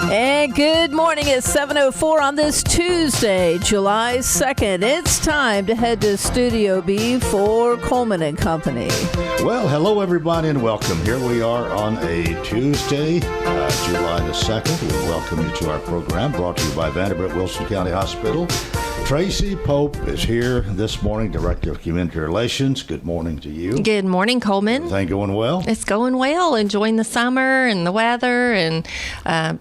And good morning. It's 7:04 on this Tuesday, July 2nd. It's time to head to Studio B for Coleman and Company. Well, hello, everybody, and welcome. Here we are on a Tuesday, July the 2nd. We welcome you to our program brought to you by Vanderbilt Wilson County Hospital. Tracy Pope is here this morning, Director of Community Relations. Good morning to you. Good morning, Coleman. Everything going well? It's going well. Enjoying the summer and the weather and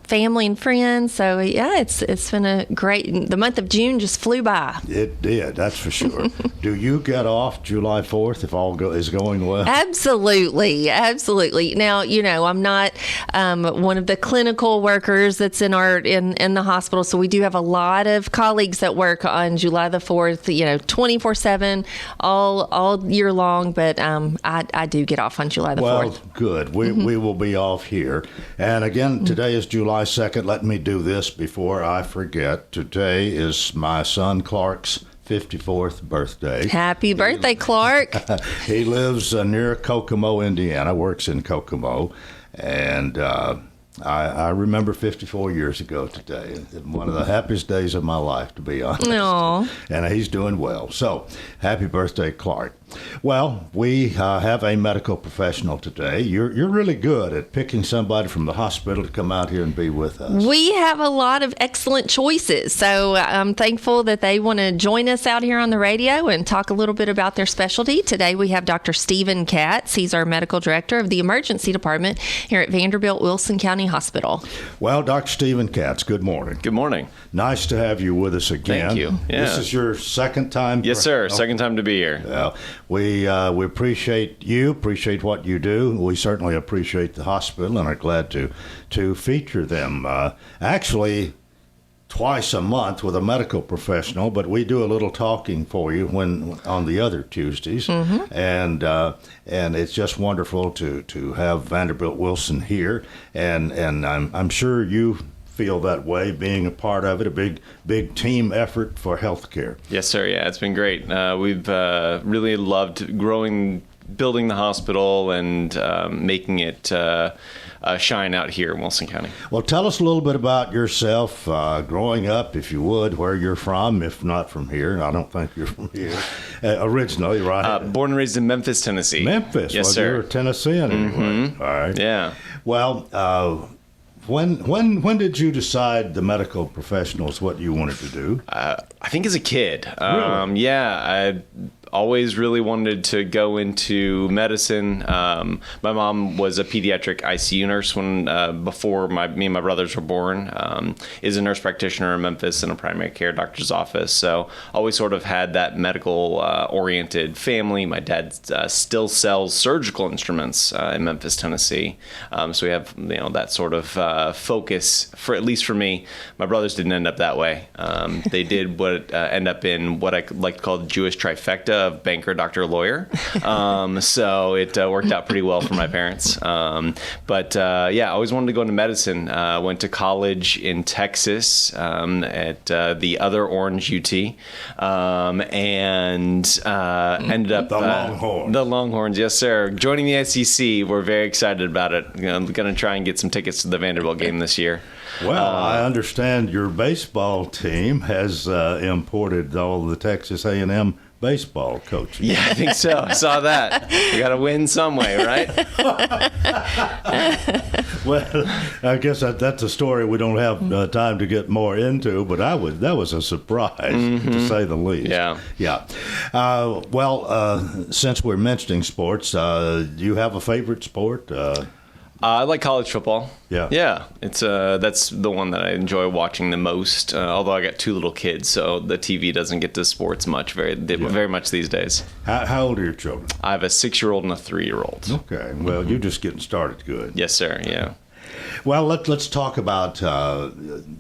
family and friends. So, yeah, it's been a great... The month of June just flew by. It did, that's for sure. Do you get off July 4th if all is going well? Absolutely. Absolutely. Now, you know, I'm not one of the clinical workers that's in the hospital. So we do have a lot of colleagues that work on July the 4th, you know, 24/7, all year long. But I do get off on July the 4th. Well, good. We will be off here. And again, today is July 2nd. Let me do this before I forget. Today is my son Clark's 54th birthday. Happy birthday, Clark. He lives near Kokomo, Indiana, works in Kokomo. And I remember 54 years ago today. One of the happiest days of my life, to be honest. Aww. And he's doing well. So, happy birthday, Clark. Well, we have a medical professional today. You're really good at picking somebody from the hospital to come out here and be with us. We have a lot of excellent choices. So I'm thankful that they want to join us out here on the radio and talk a little bit about their specialty. Today we have Dr. Stephen Katz. He's our medical director of the emergency department here at Vanderbilt Wilson County Hospital. Well, Dr. Stephen Katz, good morning. Good morning. Nice to have you with us again. Thank you. Yeah. This is your second time? Yes, sir. Second time to be here. Well, we appreciate you, appreciate what you do. We certainly appreciate the hospital and are glad to feature them. Actually, twice a month with a medical professional, but we do a little talking for you on the other Tuesdays, and it's just wonderful to have Vanderbilt Wilson here, and I'm sure you feel that way, being a part of it, a big team effort for healthcare. Yes, sir. Yeah, it's been great. We've really loved building the hospital and making it shine out here in Wilson County. Well, tell us a little bit about yourself, growing up, if you would, where you're from, if not from here. I don't think you're from here originally, right? Born and raised in Memphis, Tennessee. Memphis? Yes, well, sir. You're a Tennessean anyway. All right. Yeah. Well, when did you decide the medical professional is what you wanted to do? I think as a kid. Really? Yeah, I always really wanted to go into medicine. My mom was a pediatric ICU nurse before me and my brothers were born. Is a nurse practitioner in Memphis in a primary care doctor's office. So always sort of had that medical oriented family. My dad still sells surgical instruments in Memphis, Tennessee. So we have that sort of focus for, at least for me. My brothers didn't end up that way. They did what end up in what I like to call the Jewish trifecta of banker, doctor, lawyer. So it worked out pretty well for my parents. But I always wanted to go into medicine. Went to college in Texas at the other Orange UT, and ended up the Longhorns. The Longhorns, yes, sir. Joining the SEC, we're very excited about it. I'm going to try and get some tickets to the Vanderbilt game this year. Well, I understand your baseball team has imported all the Texas A&M baseball coaches. Yeah, I think so. I saw that. You got to win some way, right? Well, I guess that's a story we don't have time to get more into, but that was a surprise, to say the least. Yeah. Since we're mentioning sports, do you have a favorite sport? I like college football. Yeah. It's that's the one that I enjoy watching the most. Although I got two little kids, so the TV doesn't get to sports very much these days. How old are your children? I have a 6-year-old and a 3-year-old. Okay. Well, you're just getting started good. Yes, sir. Yeah. Well, let's talk about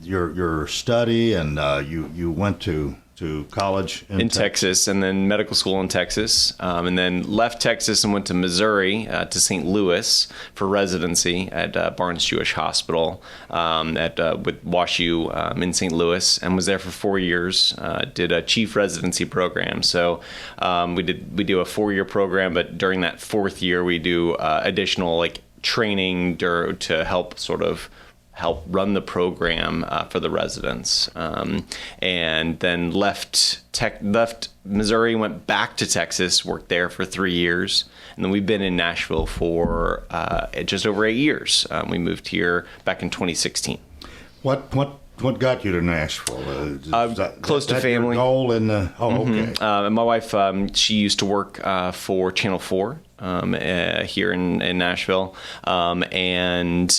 your study, and you went to college in Texas, and then medical school in Texas, and then left Texas and went to Missouri to St. Louis for residency at Barnes Jewish Hospital with WashU in St. Louis, and was there for 4 years. Did a chief residency program. So we do a 4-year program, but during that 4th year we do additional training to help sort of help run the program for the residents, and then left Missouri, went back to Texas, worked there for 3 years, and then we've been in Nashville for just over 8 years. We moved here back in 2016. What got you to Nashville? Close to family. Your goal in the, okay. And my wife, she used to work for Channel 4 here in Nashville, and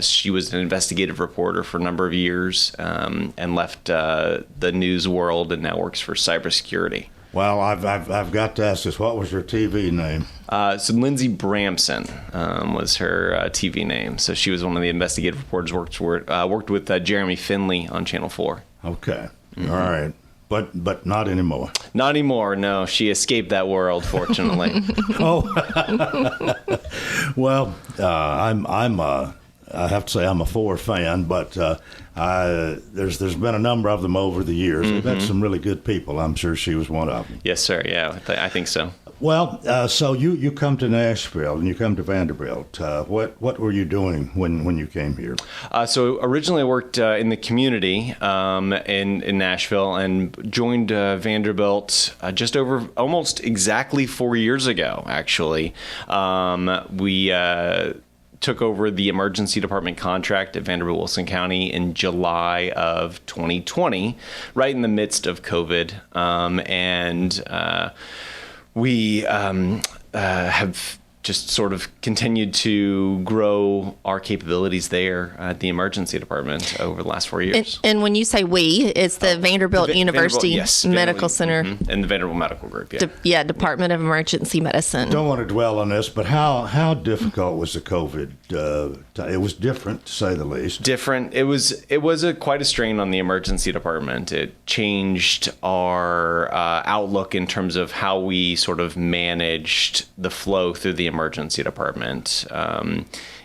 she was an investigative reporter for a number of years, and left the news world and now works for cybersecurity. Well, I've got to ask this. What was your TV name? So Lindsay Bramson was her TV name. So she was one of the investigative reporters. Worked with Jeremy Finley on Channel 4. Okay, all right, but not anymore. Not anymore. No, she escaped that world, fortunately. Oh, well, I have to say I'm a Ford fan, but there's been a number of them over the years. They've had some really good people. I'm sure she was one of them. Yes, sir. Yeah, I think so. Well, so you come to Nashville and you come to Vanderbilt. What were you doing when you came here? So originally I worked in the community in Nashville, and joined Vanderbilt just over almost exactly 4 years ago, actually. We took over the emergency department contract at Vanderbilt Wilson County in July of 2020, right in the midst of COVID. We have just sort of continued to grow our capabilities there at the emergency department over the last 4 years. And when you say we, it's the Vanderbilt University Medical Center. And the Vanderbilt Medical Group, yeah. Department of Emergency Medicine. Don't want to dwell on this, but how difficult was the COVID? It was different, to say the least. Different. It was quite a strain on the emergency department. It changed our outlook in terms of how we sort of managed the flow through the emergency department.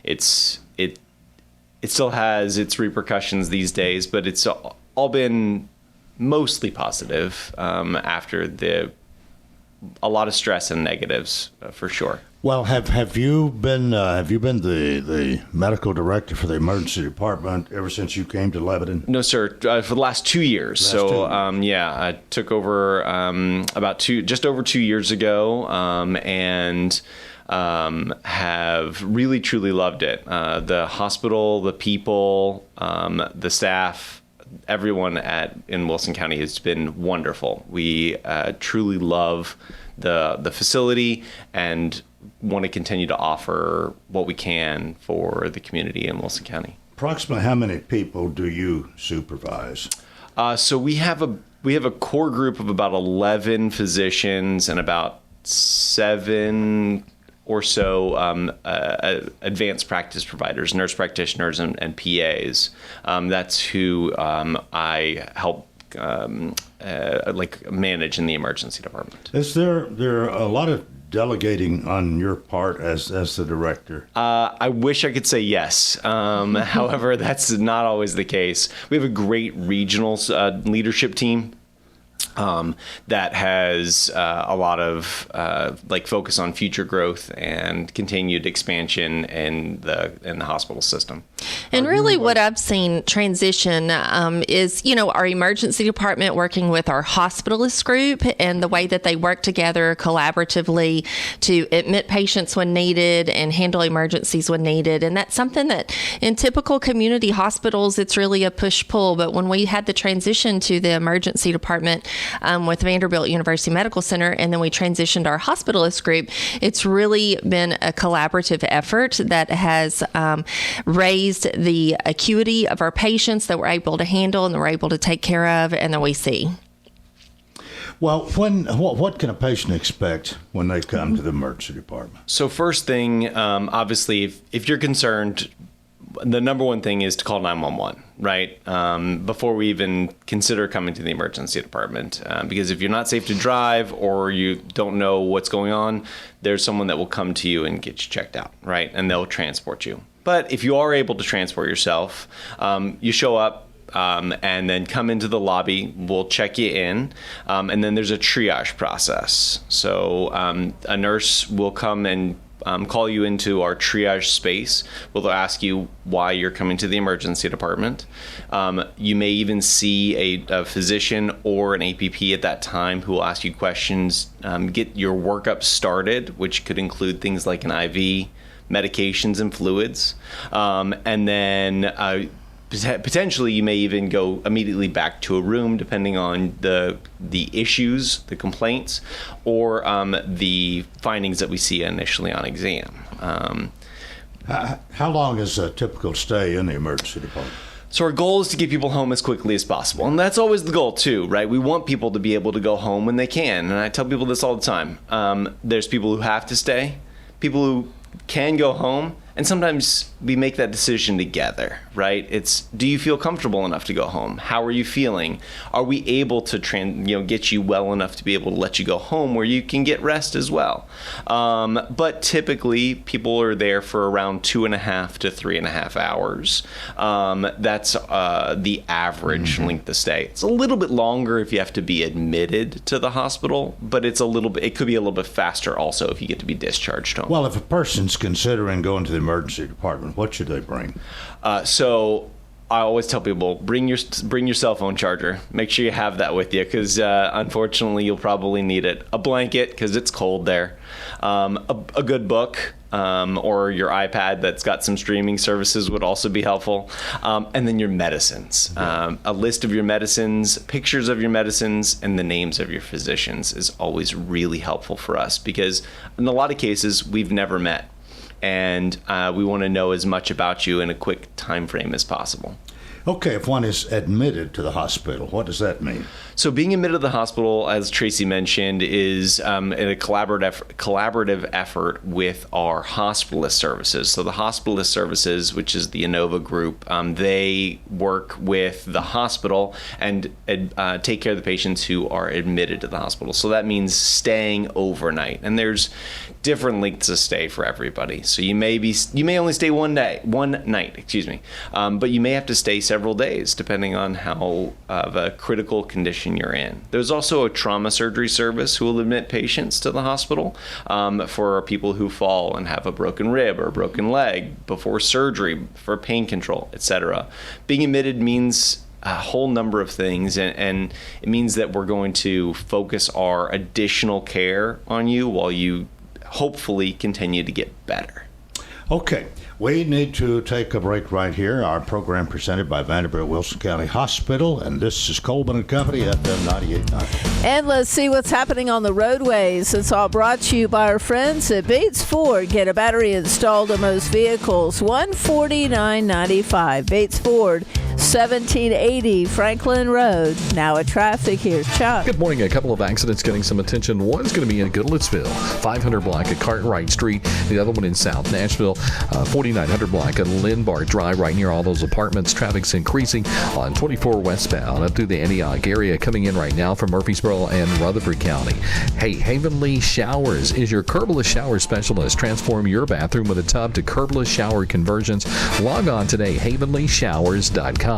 It still has its repercussions these days, but it's all been mostly positive after a lot of stress and negatives, for sure. Well, have you been the medical director for the emergency department ever since you came to Lebanon? No, sir. For the last 2 years. I took over just over 2 years ago, and have really truly loved it. The hospital, the people, the staff, everyone in Wilson County has been wonderful. We truly love the facility and want to continue to offer what we can for the community in Wilson County. Approximately how many people do you supervise? So we have a core group of about 11 physicians and about 7 or so advanced practice providers, nurse practitioners, and PAs. That's who I help manage in the emergency department. Is there a lot of delegating on your part as the director? I wish I could say yes. However, that's not always the case. We have a great regional leadership team that has a lot of focus on future growth and continued expansion in the hospital system. And really what I've seen transition is, our emergency department working with our hospitalist group and the way that they work together collaboratively to admit patients when needed and handle emergencies when needed. And that's something that in typical community hospitals, it's really a push-pull. But when we had the transition to the emergency department with Vanderbilt University Medical Center, and then we transitioned our hospitalist group, it's really been a collaborative effort that has raised the acuity of our patients that we're able to handle and that we're able to take care of and that we see. Well, what can a patient expect when they come to the emergency department? So first thing, obviously, if you're concerned, the number one thing is to call 911, right? Before we even consider coming to the emergency department. Because if you're not safe to drive or you don't know what's going on, there's someone that will come to you and get you checked out, right? And they'll transport you. But if you are able to transport yourself, you show up and then come into the lobby. We'll check you in. And then there's a triage process. So a nurse will come and call you into our triage space. We'll ask you why you're coming to the emergency department. You may even see a physician or an APP at that time who will ask you questions, get your workup started, which could include things like an IV, medications and fluids. And then potentially you may even go immediately back to a room depending on the issues, the complaints, or the findings that we see initially on exam. How long is a typical stay in the emergency department? So our goal is to get people home as quickly as possible. And that's always the goal too, right? We want people to be able to go home when they can. And I tell people this all the time. There's people who have to stay, people who can go home, and sometimes we make that decision together, right? It's, do you feel comfortable enough to go home? How are you feeling? Are we able to get you well enough to be able to let you go home where you can get rest as well? But typically, people are there for around 2.5 to 3.5 hours. That's the average length of stay. It's a little bit longer if you have to be admitted to the hospital, but it could be a little bit faster also if you get to be discharged home. Well, if a person's considering going to the emergency department, what should they bring? So I always tell people, bring your cell phone charger. Make sure you have that with you, because unfortunately you'll probably need it. A blanket, because it's cold there. A good book, or your iPad that's got some streaming services would also be helpful. And then your medicines. A list of your medicines, pictures of your medicines, and the names of your physicians is always really helpful for us, because in a lot of cases we've never met. And we want to know as much about you in a quick time frame as possible. Okay, if one is admitted to the hospital, what does that mean? So being admitted to the hospital, as Tracy mentioned, is a collaborative effort with our hospitalist services. So the hospitalist services, which is the Inova group, they work with the hospital and take care of the patients who are admitted to the hospital. So that means staying overnight. And there's different lengths of stay for everybody. So you may only stay one night, but you may have to stay several days depending on how of a critical condition you're in. There's also a trauma surgery service who will admit patients to the hospital for people who fall and have a broken rib or a broken leg before surgery for pain control, etc. Being admitted means a whole number of things, and it means that we're going to focus our additional care on you while you hopefully continue to get better. Okay, we need to take a break right here. Our program presented by Vanderbilt Wilson County Hospital, and this is Coleman and Company, FM 98.9. And let's see what's happening on the roadways. It's all brought to you by our friends at Bates Ford. Get a battery installed on most vehicles, $149.95. Bates Ford, 1780 Franklin Road. Now at traffic, here's Chuck. Good morning. A couple of accidents getting some attention. One's going to be in Goodlettsville, 500 block at Cartwright Street. The other one in South Nashville, 4900 block at Lindbar Drive, right near all those apartments. Traffic's increasing on 24 westbound up through the Antioch area, coming in right now from Murfreesboro and Rutherford County. Hey, Havenly Showers is your curbless shower specialist. Transform your bathroom with a tub to curbless shower conversions. Log on today, havenlyshowers.com.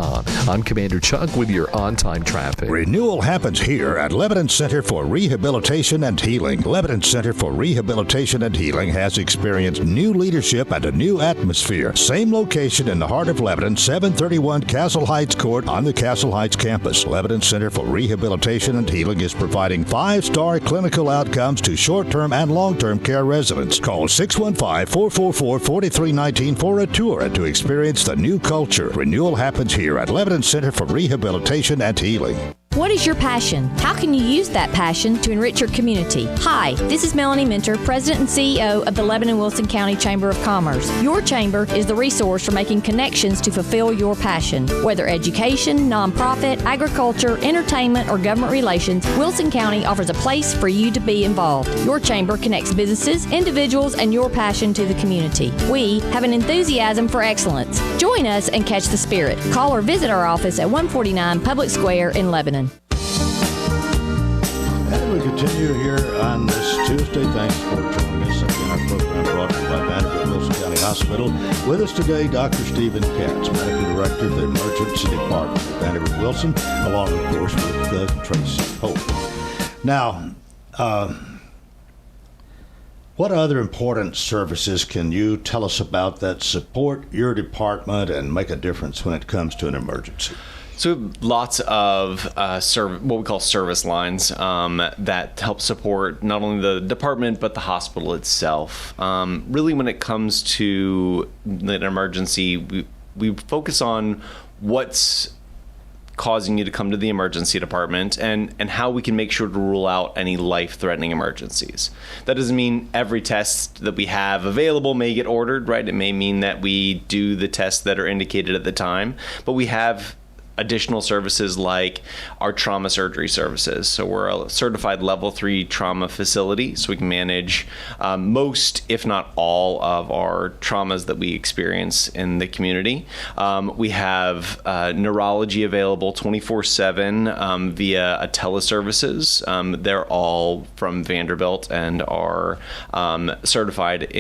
I'm Commander Chuck with your on-time traffic. Renewal happens here at Lebanon Center for Rehabilitation and Healing. Lebanon Center for Rehabilitation and Healing has experienced new leadership and a new atmosphere. Same location in the heart of Lebanon, 731 Castle Heights Court on the Castle Heights campus. Lebanon Center for Rehabilitation and Healing is providing 5-star clinical outcomes to short-term and long-term care residents. Call 615-444-4319 for a tour and to experience the new culture. Renewal happens here at Lebanon Center for Rehabilitation and Healing. What is your passion? How can you use that passion to enrich your community? Hi, this is Melanie Minter, President and CEO of the Lebanon Wilson County Chamber of Commerce. Your chamber is the resource for making connections to fulfill your passion. Whether education, nonprofit, agriculture, entertainment, or government relations, Wilson County offers a place for you to be involved. Your chamber connects businesses, individuals, and your passion to the community. We have an enthusiasm for excellence. Join us and catch the spirit. Call or visit our office at 149 Public Square in Lebanon. And we continue here on this Tuesday. Thanks for joining us. Again, our program brought to you by Vanderbilt Wilson County Hospital. With us today, Dr. Stephen Katz, Medical Director of the Emergency Department at Vanderbilt Wilson, along, of course, with Tracy Hope. Now, What other important services can you tell us about that support your department and make a difference when it comes to an emergency? So lots of what we call service lines that help support not only the department but the hospital itself. Really, when it comes to an emergency, we focus on what's causing you to come to the emergency department and how we can make sure to rule out any life-threatening emergencies. That doesn't mean every test that we have available may get ordered, right? It may mean that we do the tests that are indicated at the time, but we have additional services like our trauma surgery services. So we're a certified level 3 trauma facility, so we can manage most, if not all, of our traumas that we experience in the community. We have neurology available 24/7 via a teleservices. They're all from Vanderbilt and are certified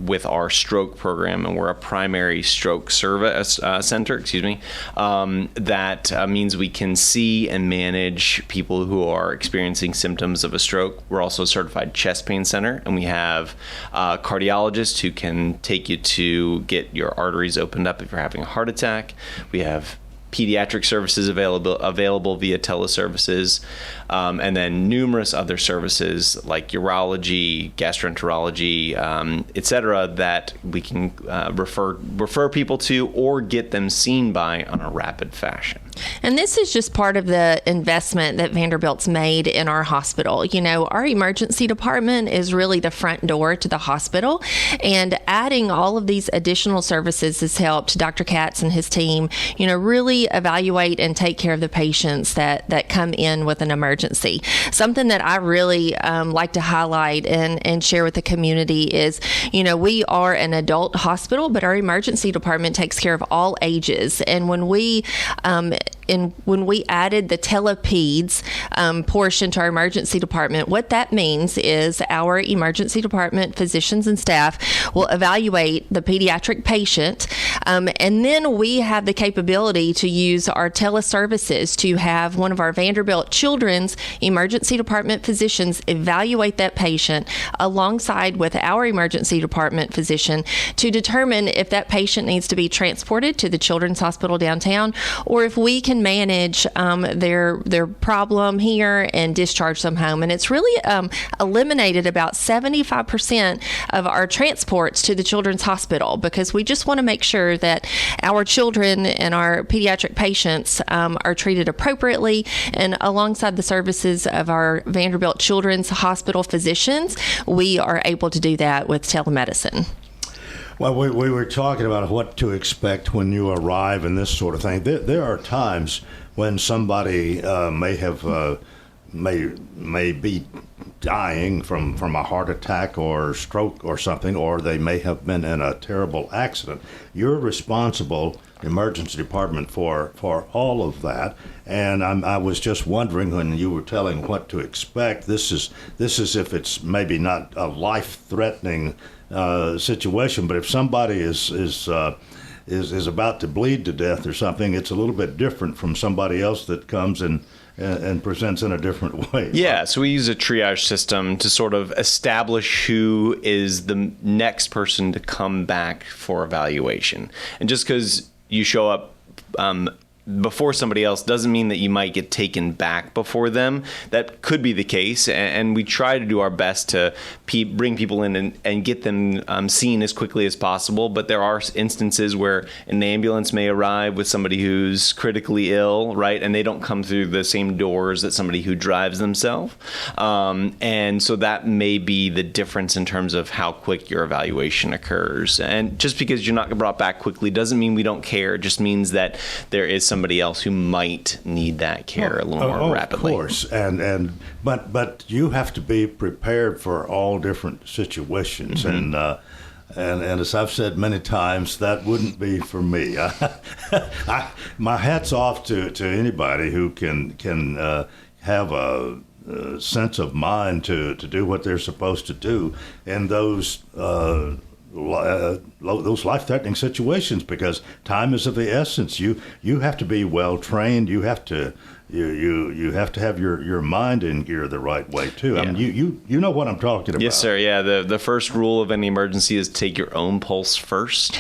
with our stroke program, and we're a primary stroke service center, that means we can see and manage people who are experiencing symptoms of a stroke. We're also a certified chest pain center, and we have cardiologists who can take you to get your arteries opened up if you're having a heart attack. We have pediatric services available via teleservices, and then numerous other services like urology, gastroenterology, etc., that we can refer people to or get them seen by on a rapid fashion. And this is just part of the investment that Vanderbilt's made in our hospital. You know, our emergency department is really the front door to the hospital, and adding all of these additional services has helped Dr. Katz and his team, really evaluate and take care of the patients that come in with an emergency. Something that I really like to highlight and share with the community is, we are an adult hospital, but our emergency department takes care of all ages. And when we added the telepeds portion to our emergency department, what that means is our emergency department physicians and staff will evaluate the pediatric patient, and then we have the capability to use our teleservices to have one of our Vanderbilt Children's emergency department physicians evaluate that patient alongside with our emergency department physician to determine if that patient needs to be transported to the Children's Hospital downtown, or if we can manage their problem here and discharge them home. And it's really eliminated about 75% of our transports to the Children's Hospital, because we just want to make sure that our children and our pediatric patients are treated appropriately, and alongside the services of our Vanderbilt Children's Hospital physicians, we are able to do that with telemedicine. Well, we were talking about what to expect when you arrive and this sort of thing. There are times when somebody may be dying from a heart attack or stroke or something, or they may have been in a terrible accident. You're responsible, emergency department, for all of that. And I was just wondering, when you were telling what to expect, this is if it's maybe not a life-threatening situation, but if somebody is about to bleed to death or something, it's a little bit different from somebody else that comes and presents in a different way. Yeah, so we use a triage system to sort of establish who is the next person to come back for evaluation. And just because you show up before somebody else doesn't mean that you might get taken back before them. That could be the case, and we try to do our best to bring people in and get them seen as quickly as possible. But there are instances where an ambulance may arrive with somebody who's critically ill, right, and they don't come through the same doors that somebody who drives themselves. And so that may be the difference in terms of how quick your evaluation occurs. And just because you're not brought back quickly doesn't mean we don't care. It just means that there is somebody else who might need that care a little more rapidly. Of course, but you have to be prepared for all different situations, and as I've said many times, that wouldn't be for me. My hat's off to anybody who can have a sense of mind to do what they're supposed to do in those those life-threatening situations, because time is of the essence. You have to be well trained. You have to you have to have your mind in gear the right way too. Yeah. I mean, you know what I'm talking about. Yes, sir. Yeah, the first rule of any emergency is take your own pulse first.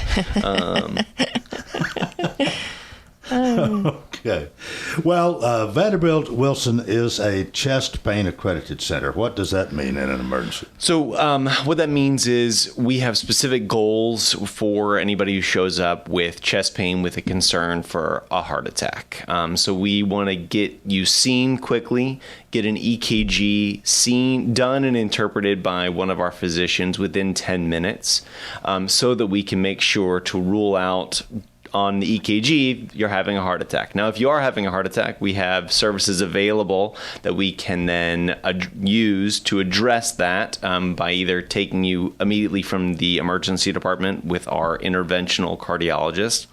Okay. Well, Vanderbilt Wilson is a chest pain accredited center. What does that mean in an emergency? So what that means is we have specific goals for anybody who shows up with chest pain with a concern for a heart attack. So we want to get you seen quickly, get an EKG done and interpreted by one of our physicians within 10 minutes, so that we can make sure to rule out on the EKG, you're having a heart attack. Now, if you are having a heart attack, we have services available that we can then use to address that by either taking you immediately from the emergency department with our interventional cardiologist,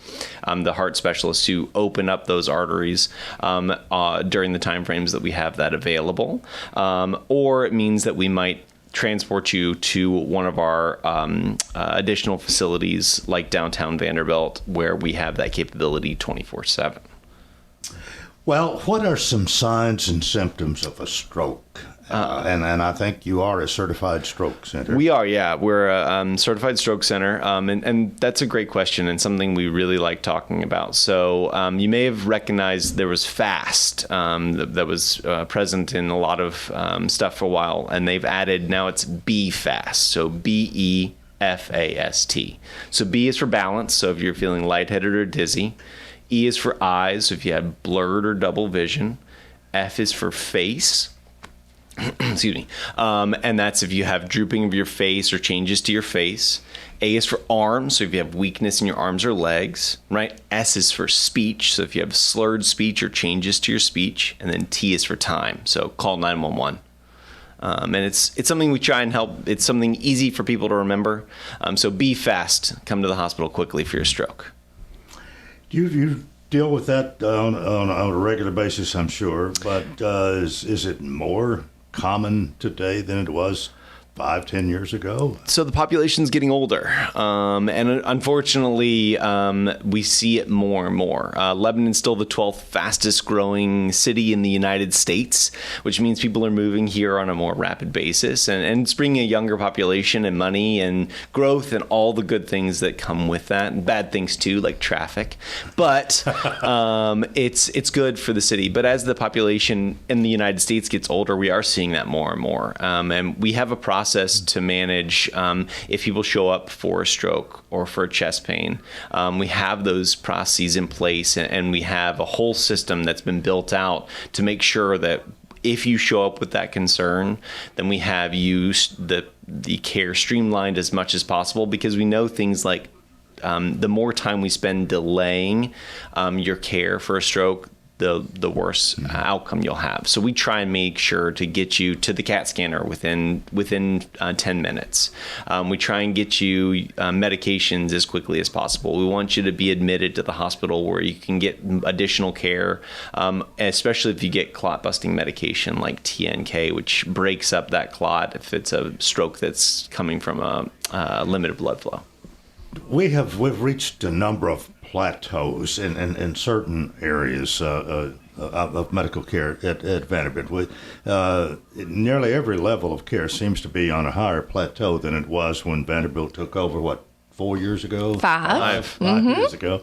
the heart specialists who open up those arteries during the time frames that we have that available. Or it means that we might transport you to one of our additional facilities like downtown Vanderbilt, where we have that capability 24/7. Well, what are some signs and symptoms of a stroke? And I think you are a certified stroke center. We are, yeah. We're a certified stroke center, and that's a great question and something we really like talking about. So you may have recognized there was FAST that was present in a lot of stuff for a while, and they've added, now it's BFAST, so BEFAST. So B is for balance, so if you're feeling lightheaded or dizzy. E is for eyes, so if you have blurred or double vision. F is for face. Excuse me. And that's if you have drooping of your face or changes to your face. A is for arms, so if you have weakness in your arms or legs, right? S is for speech, so if you have slurred speech or changes to your speech. And then T is for time, so call 911. And it's something we try and help. It's something easy for people to remember. So be fast. Come to the hospital quickly for your stroke. You deal with that on a regular basis, I'm sure, but is it more common today than it was 5-10 years ago? So the population's getting older, and unfortunately, we see it more and more. Lebanon's still the 12th fastest growing city in the United States, which means people are moving here on a more rapid basis, and it's bringing a younger population and money and growth and all the good things that come with that, and bad things too, like traffic. But it's good for the city. But as the population in the United States gets older, we are seeing that more and more, and we have a process to manage if people show up for a stroke or for chest pain. We have those processes in place, and we have a whole system that's been built out to make sure that if you show up with that concern, then we have the care streamlined as much as possible, because we know things like the more time we spend delaying your care for a stroke, the worse outcome you'll have. So we try and make sure to get you to the CAT scanner within 10 minutes. We try and get you medications as quickly as possible. We want you to be admitted to the hospital where you can get additional care, especially if you get clot-busting medication like TNK, which breaks up that clot if it's a stroke that's coming from a limited blood flow. We've reached a number of plateaus in certain areas of medical care at Vanderbilt. Nearly every level of care seems to be on a higher plateau than it was when Vanderbilt took over, 4 years ago? Five. 5 years ago.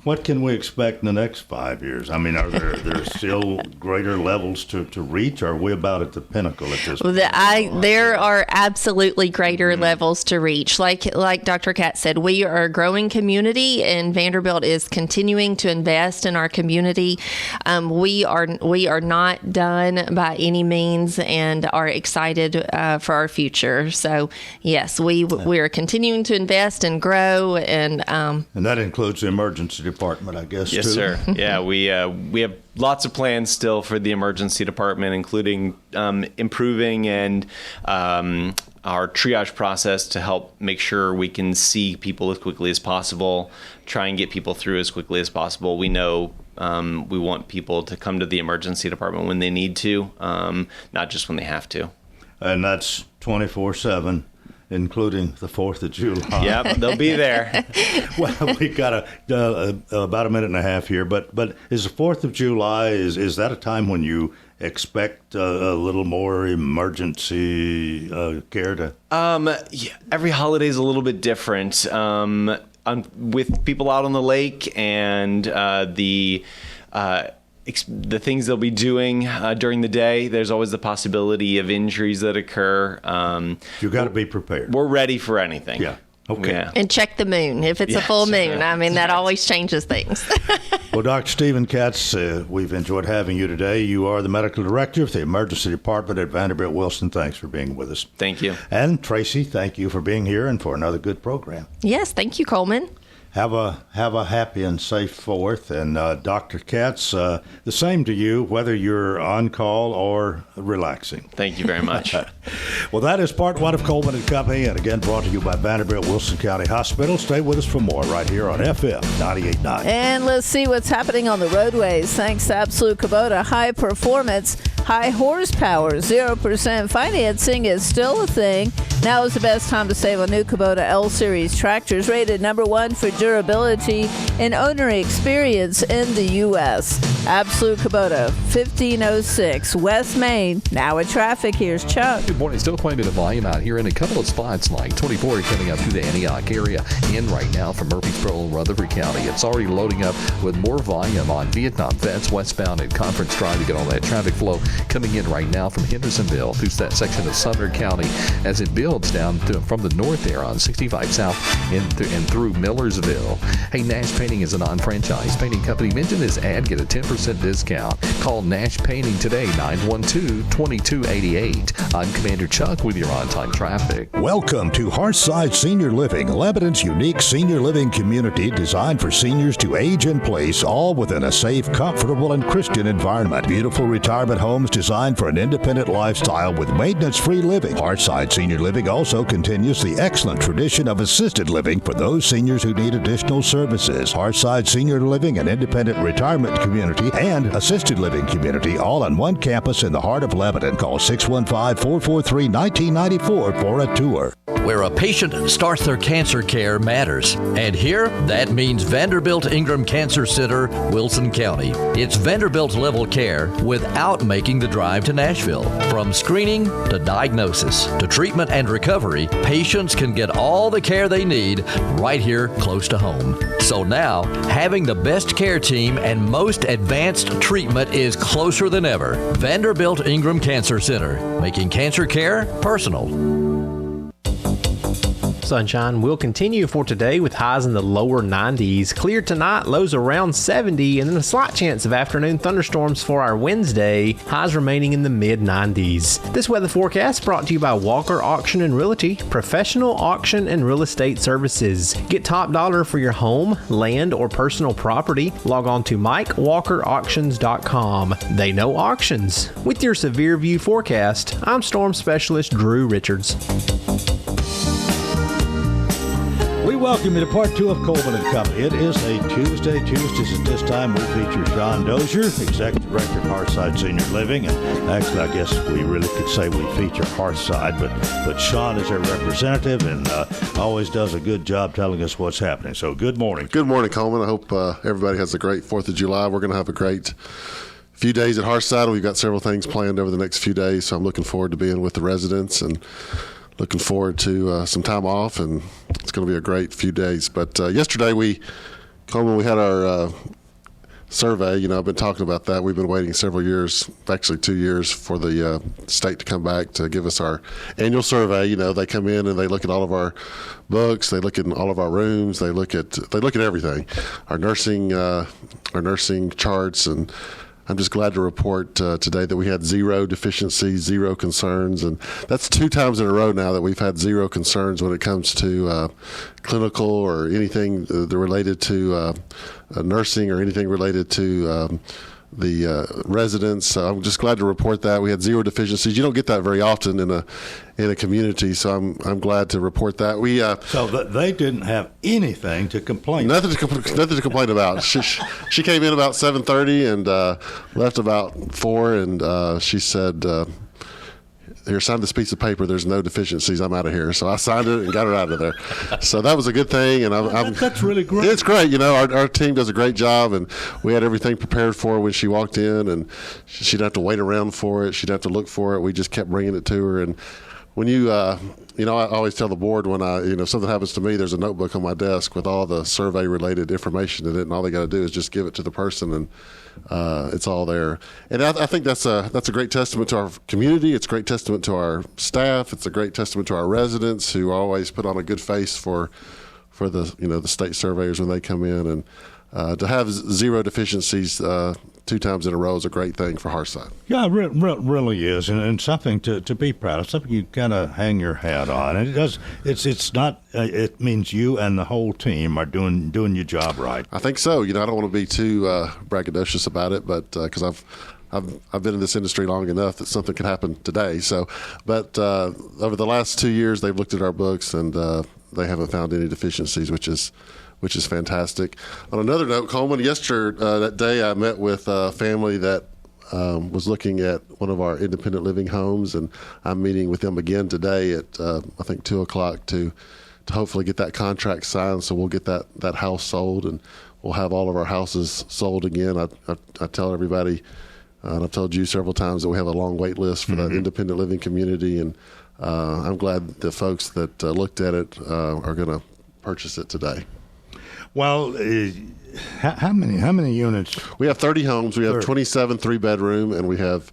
What can we expect in the next 5 years? I mean, are there still greater levels to reach? Or are we about at the pinnacle at this point? There are absolutely greater levels to reach. Like Dr. Katz said, we are a growing community, and Vanderbilt is continuing to invest in our community. We are not done by any means, and are excited for our future. So yes, we are continuing to invest and grow, and that includes the emergency department, I guess. Yes, too. sir. Yeah, we have lots of plans still for the emergency department, including improving and our triage process to help make sure we can see people as quickly as possible, try and get people through as quickly as possible. We know we want people to come to the emergency department when they need to, not just when they have to. And that's 24/7. including the 4th of July. Yep, they'll be there. Well, we got about a minute and a half here, but is the 4th of July, is that a time when you expect a little more emergency care to? Yeah, every holiday is a little bit different. With people out on the lake and the things they'll be doing during the day, there's always the possibility of injuries that occur. You got to be prepared. We're ready for anything. Yeah. Okay. Yeah. And check the moon if it's a full moon. I mean, that always changes things. Well, Dr. Stephen Katz, we've enjoyed having you today. You are the medical director of the emergency department at Vanderbilt Wilson. Thanks for being with us. Thank you. And Tracy, thank you for being here and for another good program. Yes, thank you, Coleman. Have a happy and safe 4th. And Dr. Katz, the same to you, whether you're on call or relaxing. Thank you very much. Well, that is part 1 of Coleman and Company, and again brought to you by Vanderbilt Wilson County Hospital. Stay with us for more right here on FM 98.9. And let's see what's happening on the roadways. Thanks to Absolute Kubota, high performance, high horsepower, 0% financing is still a thing. Now is the best time to save on new Kubota L-Series tractors, rated number 1 for durability and owner experience in the U.S. Absolute Kubota, 1506 West Main. Now at traffic, here's Chuck. Good morning. Still quite a bit of volume out here in a couple of spots, like 24 coming up through the Antioch area, and right now from Murfreesboro and Rutherford County. It's already loading up with more volume on Vietnam Vets westbound at Conference Drive. You get all that traffic flow coming in right now from Hendersonville through that section of Sumner County as it builds down from the north there on 65 South and through Millersville. Hey, Nash Painting is a non-franchise painting company. Mention this ad, get a 10% discount. Call Nash Painting today, 912-2288. I'm Commander Chuck with your on-time traffic. Welcome to Hearthside Senior Living, Lebanon's unique senior living community designed for seniors to age in place, all within a safe, comfortable, and Christian environment. Beautiful retirement homes designed for an independent lifestyle with maintenance-free living. Hearthside Senior Living also continues the excellent tradition of assisted living for those seniors who need additional services. Hearthside Senior Living, an independent retirement community and assisted living community, all on one campus in the heart of Lebanon. Call 615-443-1994 for a tour. Where a patient starts their cancer care matters. And here, that means Vanderbilt Ingram Cancer Center, Wilson County. It's Vanderbilt level care without making the drive to Nashville. From screening to diagnosis to treatment and recovery, patients can get all the care they need right here close to home. So now, having the best care team and most advanced treatment is closer than ever. Vanderbilt Ingram Cancer Center, making cancer care personal. Sunshine will continue for today with highs in the lower 90s. Clear tonight, lows around 70, and then a slight chance of afternoon thunderstorms for our Wednesday, highs remaining in the mid-90s. This weather forecast brought to you by Walker Auction and Realty, professional auction and real estate services. Get top dollar for your home, land, or personal property. Log on to MikeWalkerAuctions.com. They know auctions. With your Severe View forecast, I'm Storm Specialist Drew Richards. We welcome you to part 2 of Coleman and Company. It is a Tuesday. Tuesdays at this time, we feature Sean Dozier, Executive Director of Hearthside Senior Living. And actually, I guess we really could say we feature Hearthside, but Sean is their representative and always does a good job telling us what's happening. So good morning. Good morning, Coleman. I hope everybody has a great 4th of July. We're going to have a great few days at Hearthside. We've got several things planned over the next few days, so I'm looking forward to being with the residents and looking forward to some time off, and it's going to be a great few days. But yesterday, Coleman, we had our survey. You know, I've been talking about that. We've been waiting several years, actually 2 years, for the state to come back to give us our annual survey. You know, they come in and they look at all of our books, they look at all of our rooms, they look at everything, our nursing charts, and I'm just glad to report today that we had zero deficiencies, zero concerns, and that's 2 times in a row now that we've had zero concerns when it comes to clinical or anything related to nursing or anything related to the residents. So I'm just glad to report that we had zero deficiencies. You don't get that very often in a community, so I'm glad to report that. So they didn't have anything to complain. Nothing to complain about. She came in about 7:30 and left about 4, and she said here, sign this piece of paper. There's no deficiencies. I'm out of here. So I signed it and got her out of there. So that was a good thing. And that's really great. It's great. You know, our team does a great job, and we had everything prepared for her when she walked in, and she didn't have to wait around for it. She didn't have to look for it. We just kept bringing it to her. And when you know, I always tell the board when if something happens to me, there's a notebook on my desk with all the survey-related information in it, and all they got to do is just give it to the person, and it's all there. And I think that's a great testament to our community. It's a great testament to our staff. It's a great testament to our residents who always put on a good face for the the state surveyors when they come in, and to have zero deficiencies 2 times in a row is a great thing for Hearthside. Yeah, it really is, and something to be proud of, something you kind of hang your hat on. And it does. It's not. It means you and the whole team are doing your job right. I think so. I don't want to be too braggadocious about it, but because I've been in this industry long enough that something could happen today. So, but over the last 2 years, they've looked at our books and they haven't found any deficiencies, which is fantastic. On another note, Coleman, that day I met with a family that was looking at one of our independent living homes, and I'm meeting with them again today at I think 2:00 to hopefully get that contract signed, so we'll get that house sold, and we'll have all of our houses sold again. I tell everybody, and I've told you several times, that we have a long wait list for the independent living community, and I'm glad the folks that looked at it are going to purchase it today. Well, how many units? We have 30 homes. We have 27 3-bedroom, and we have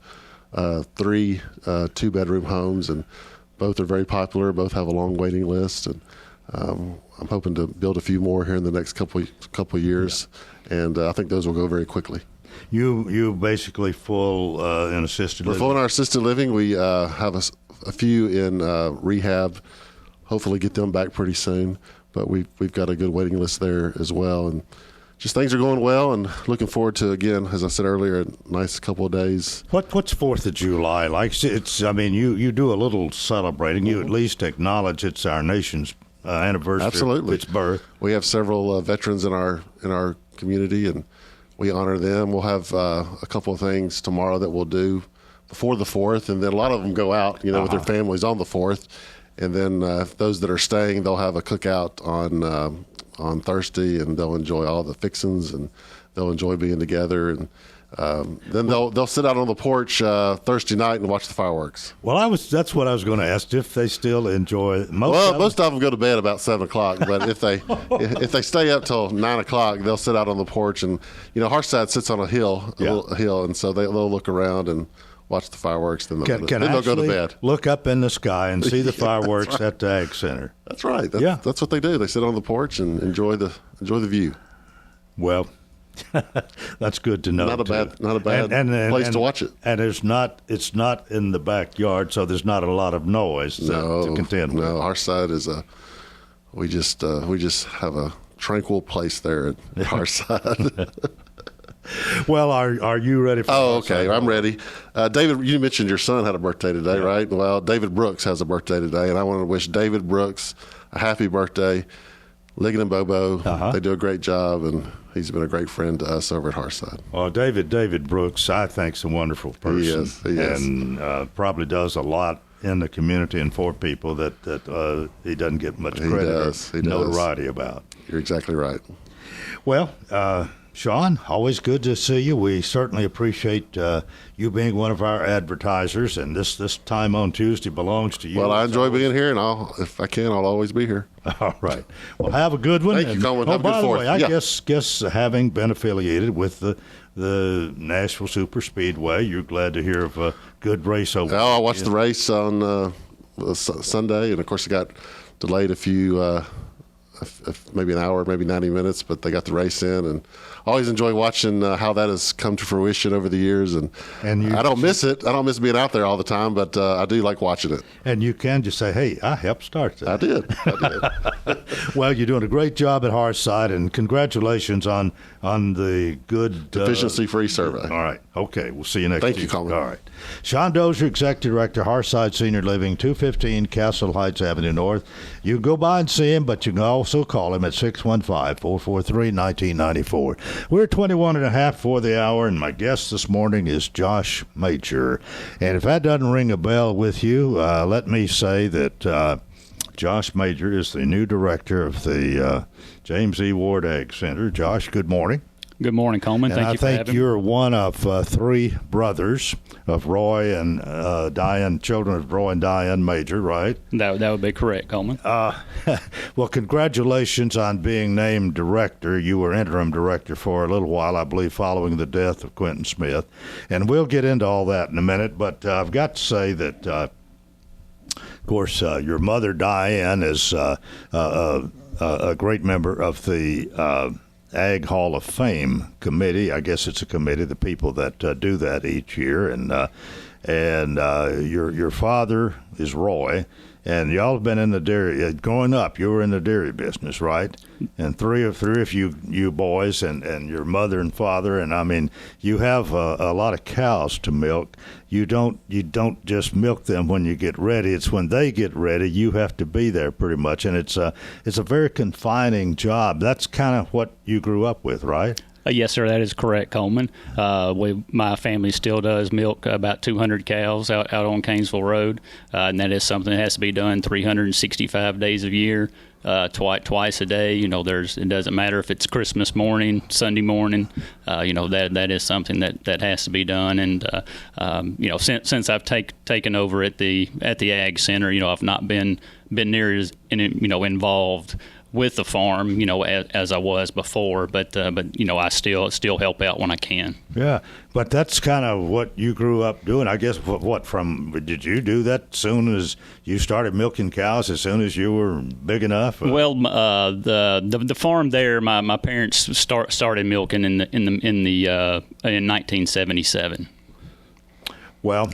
3 2-bedroom homes, and both are very popular. Both have a long waiting list, and I'm hoping to build a few more here in the next couple of years, and I think those will go very quickly. You basically full in assisted living? We're full in our assisted living. We have a few in rehab. Hopefully get them back pretty soon. But we've got a good waiting list there as well, and just things are going well, and looking forward to, again, as I said earlier, a nice couple of days. What's 4th of July like? You do a little celebrating. You at least acknowledge it's our nation's anniversary. Absolutely. Of its birth. We have several veterans in our community, and we honor them. We'll have a couple of things tomorrow that we'll do before the 4th, and then a lot of them go out, with their families on the 4th. And then those that are staying, they'll have a cookout on Thursday, and they'll enjoy all the fixings, and they'll enjoy being together. And then they'll sit out on the porch Thursday night and watch the fireworks. Well, that's what I was going to ask, if they still enjoy. Most of them go to bed about 7:00, but if they stay up till 9:00, they'll sit out on the porch. And Hearthside sits on a little hill, and so they'll look around and watch the fireworks, then they'll go to bed. Look up in the sky and see the fireworks at the Ag Center. That's right. That's what they do. They sit on the porch and enjoy the view. Well, that's good to know. Not a bad place to watch it. And it's not in the backyard, so there's not a lot of noise to contend with. No, our side is we just have a tranquil place there at our side. Well, are you ready for okay. I'm ready. David, you mentioned your son had a birthday today, right? Well, David Brooks has a birthday today, and I want to wish David Brooks a happy birthday. Ligon and Bobo, they do a great job, and he's been a great friend to us over at Hearthside. Well, David Brooks, I think, is a wonderful person. He is. And probably does a lot in the community and for people that he doesn't get much credit or notoriety about. You're exactly right. Well, Sean, always good to see you. We certainly appreciate you being one of our advertisers, and this time on Tuesday belongs to you. Well, I enjoy being here, and if I can, I'll always be here. All right. Well, have a good one. Thank you, Coleman. Have a good 4th. I guess having been affiliated with the Nashville Super Speedway, you're glad to hear of a good race over there. I watched the race on Sunday, and of course it got delayed a few maybe an hour, maybe 90 minutes, but they got the race in, and I always enjoy watching how that has come to fruition over the years, and I don't miss it. I don't miss being out there all the time, but I do like watching it. And you can just say, hey, I helped start that. I did. Well, you're doing a great job at Hearthside, and congratulations on the good deficiency-free survey. All right. Okay. We'll see you next week. Thank you, Coleman. All right. Sean Dozier, Executive Director, Hearthside Senior Living, 215 Castle Heights Avenue North. You go by and see him, but you can also also call him at 615-443-1994. We're 21 and a half for the hour, and my guest this morning is Josh Major. And if that doesn't ring a bell with you, let me say that Josh Major is the new director of the James E. Ward Ag Center. Josh, good morning. Good morning, Coleman. And Thank you for having me. I think you're one of three brothers of Roy and Diane, children of Roy and Diane Major, right? That would be correct, Coleman. Well, congratulations on being named director. You were interim director for a little while, I believe, following the death of Quentin Smith. And we'll get into all that in a minute, but I've got to say that, of course, your mother, Diane, is a great member of the Ag Hall of Fame committee. I guess it's a committee, the people that do that each year. And your father is Roy, and y'all have been in the dairy. Growing up, you were in the dairy business, right? And three of you boys, and your mother and father, and I mean, you have a lot of cows to milk. You don't just milk them when you get ready. It's when they get ready. You have to be there pretty much, and it's a very confining job. That's kind of what you grew up with, right? Yes, sir. That is correct, Coleman. My family still does milk about 200 cows out on Canesville Road, and that is something that has to be done 365 days a year. Twice a day. It doesn't matter if it's Christmas morning, Sunday morning. That is something that has to be done. And since I've taken over at the Ag Center, I've not been near as involved with the farm, as I was before, but I still help out when I can. Yeah, but that's kind of what you grew up doing, I guess. Did you do that as soon as you started milking cows? As soon as you were big enough? Well, the farm there, my parents started milking in 1977. Well,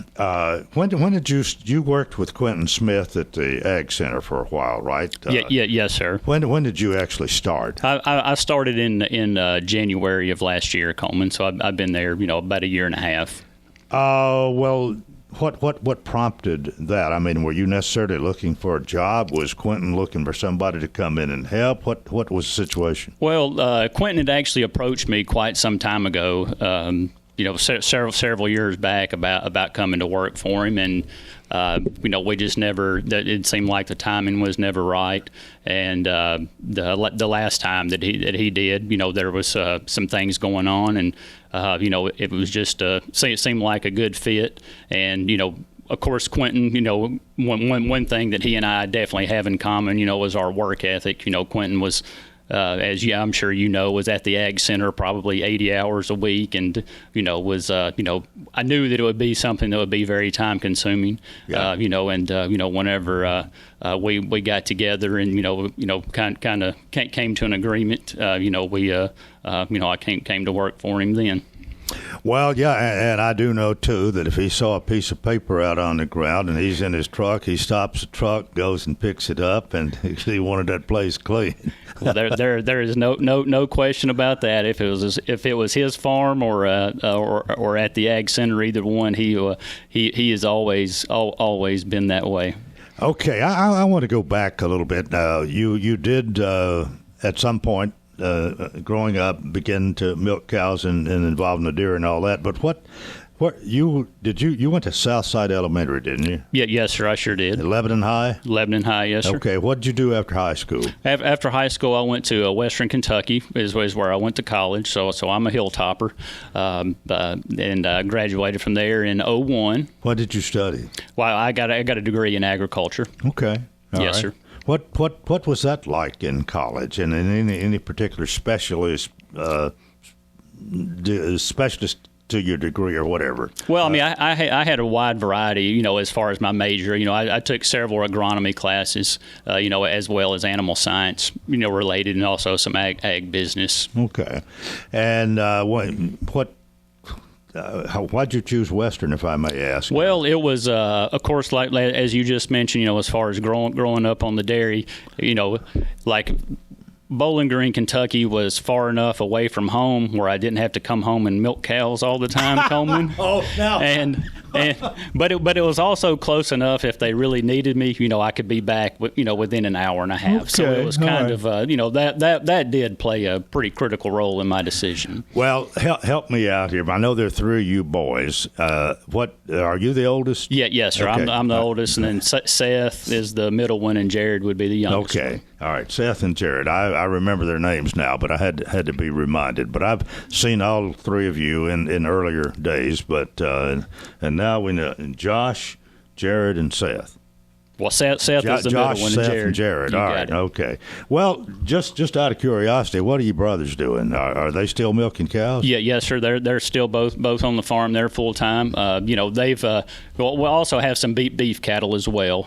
when did you worked with Quentin Smith at the Ag Center for a while, right? Yes, sir. When did you actually start? I started in January of last year, Coleman. So I've been there, about a year and a half. Well, what prompted that? I mean, were you necessarily looking for a job? Was Quentin looking for somebody to come in and help? What was the situation? Well, Quentin had actually approached me quite some time ago. Several years back about coming to work for him, and we just never. It seemed like the timing was never right, and the last time that he did, there was some things going on, and it was just it seemed like a good fit, and of course, Quentin, one thing that he and I definitely have in common, was our work ethic. Quentin was. I'm sure was at the Ag Center probably 80 hours a week, and I knew that it would be something that would be very time consuming. Yeah. Whenever we got together and kind of came to an agreement, I came to work for him then. Well, yeah, and I do know, too, that if he saw a piece of paper out on the ground and he's in his truck, he stops the truck, goes and picks it up, and he wanted that place clean. Well, there is no question about that. If it was his farm or at the Ag Center, either one, he has always been that way. Okay, I want to go back a little bit. You did at some point. Growing up, begin to milk cows and involved in the dairy and all that. But you went to Southside Elementary, didn't you? Yeah, yes, sir. I sure did. At Lebanon High? Lebanon High, yes, sir. Okay, what did you do after high school? After high school, I went to Western Kentucky, is where I went to college. So I'm a hilltopper, and graduated from there in 2001. What did you study? Well, I got a degree in agriculture. Okay. Yes, sir. What was that like in college, and in any particular specialist to your degree or whatever? Well, I mean, I had a wide variety, as far as my major. I took several agronomy classes, as well as animal science, related, and also some ag business. Okay, and why'd you choose Western, if I may ask? Well, it was, of course, like as you just mentioned, as far as growing up on the dairy, like Bowling Green, Kentucky was far enough away from home where I didn't have to come home and milk cows all the time, Coleman. Oh, no. And But it was also close enough. If they really needed me, I could be back, within an hour and a half. So it was kind of, that did play a pretty critical role in my decision. Well, help me out here. I know there are three of you boys. What are you the oldest? Yes, sir. Okay. I'm the oldest, and then Seth is the middle one, and Jared would be the youngest. Okay. All right, Seth and Jared. I remember their names now, but I had to be reminded. But I've seen all three of you in earlier days. But and now we know Josh, Jared, and Seth. Well, Seth is the Josh, middle one, Seth, and Jared. All right, okay. Well, just out of curiosity, what are you brothers doing? Are they still milking cows? Yeah, yes, sir. They're still both on the farm. They're full time. They've we also have some beef cattle as well.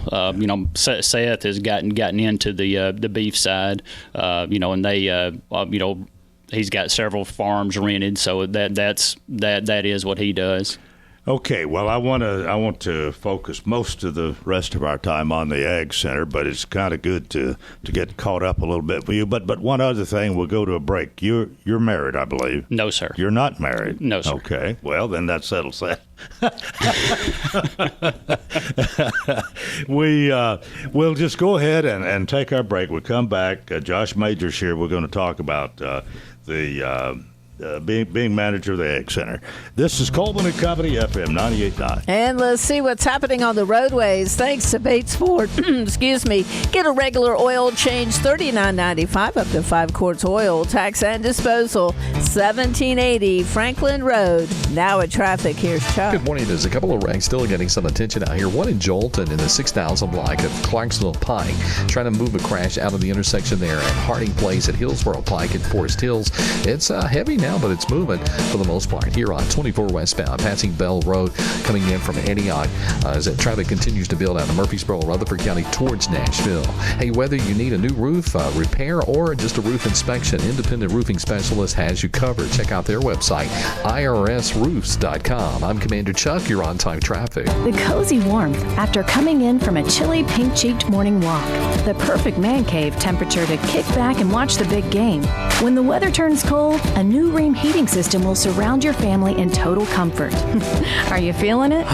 Seth has gotten into the beef side. And they he's got several farms rented, so that is what he does. Okay, well, I want to focus most of the rest of our time on the Ag Center, but it's kind of good to get caught up a little bit for you. But one other thing, we'll go to a break. You're married, I believe. No, sir. You're not married. No, sir. Okay, well then that settles that. We'll just go ahead and take our break. We'll come back. Josh Major's here. We're going to talk about being manager of the Ag Center. This is Coleman and Company, FM 98.9. And let's see what's happening on the roadways. Thanks to Bates Ford. Excuse me. Get a regular oil change, $39.95 up to 5 quarts oil. Tax and disposal, $17.80 Franklin Road. Now at traffic, here's Chuck. Good morning. There's a couple of wrecks still getting some attention out here. One in Jolton in the 6,000 block of Clarksville Pike, trying to move a crash out of the intersection there at Harding Place at Hillsboro Pike at Forest Hills. It's heavy now, but it's moving for the most part here on 24 westbound, passing Bell Road, coming in from Antioch as that traffic continues to build out of Murfreesboro, Rutherford County towards Nashville. Hey, whether you need a new roof repair or just a roof inspection, Independent Roofing Specialist has you covered. Check out their website, irsroofs.com. I'm Commander Chuck. You're on time traffic. The cozy warmth after coming in from a chilly, pink-cheeked morning walk. The perfect man cave temperature to kick back and watch the big game. When the weather turns cold, a new Rheem heating system will surround your family in total comfort. Are you feeling it?